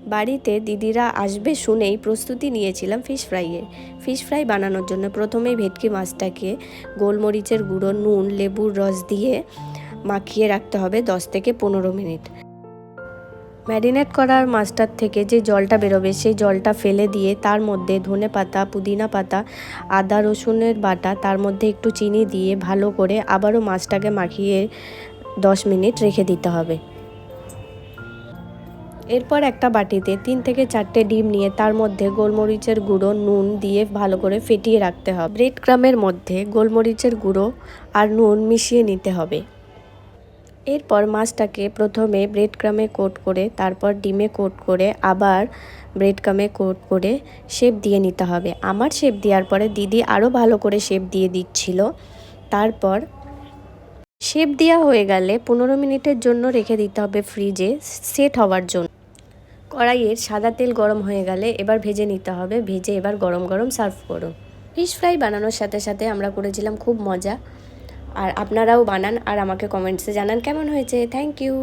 বাড়িতে দিদিরা আসবে শুনেই প্রস্তুতি নিয়েছিলাম ফিশ ফ্রাইয়ের। ফিশ ফ্রাই বানানোর জন্য প্রথমেই ভেটকি মাছটাকে গোলমরিচের গুঁড়ো, নুন, লেবুর রস দিয়ে মাখিয়ে রাখতে হবে 10 থেকে 15 মিনিট। ম্যারিনেট করার মাছটার থেকে যে জলটা বেরোবে সেই জলটা ফেলে দিয়ে তার মধ্যে ধনে পাতা, পুদিনা পাতা, আদা রসুনের বাটা, তার মধ্যে একটু চিনি দিয়ে ভালো করে আবারও মাছটাকে মাখিয়ে 10 মিনিট রেখে দিতে হবে। এরপর একটা বাটিতে 3 থেকে 4টে ডিম নিয়ে তার মধ্যে গোলমরিচের গুঁড়ো, নুন দিয়ে ভালো করে ফেটিয়ে রাখতে হবে। ব্রেড ক্রামের মধ্যে গোলমরিচের গুঁড়ো আর নুন মিশিয়ে নিতে হবে। এরপর মাছটাকে প্রথমে ব্রেড ক্রামে কোট করে, তারপর ডিমে কোট করে, আবার ব্রেড ক্রামে কোট করে শেপ দিয়ে নিতে হবে। আমার শেপ দেওয়ার পরে দিদি আরও ভালো করে শেপ দিয়ে দিচ্ছিল। তারপর শেপ দেওয়া হয়ে গেলে 15 মিনিটের জন্য রেখে দিতে হবে ফ্রিজে সেট হওয়ার জন্য। কড়াইয়ের সাদা তেল গরম হয়ে গেলে এবার ভেজে নিতে হবে। ভেজে এবার গরম গরম সার্ভ করুন। ফিশ ফ্রাই বানানোর সাথে সাথে আমরা করেছিলাম খুব মজা। আর আপনারাও বানান আর আমাকে কমেন্টসে জানান কেমন হয়েছে। Thank you.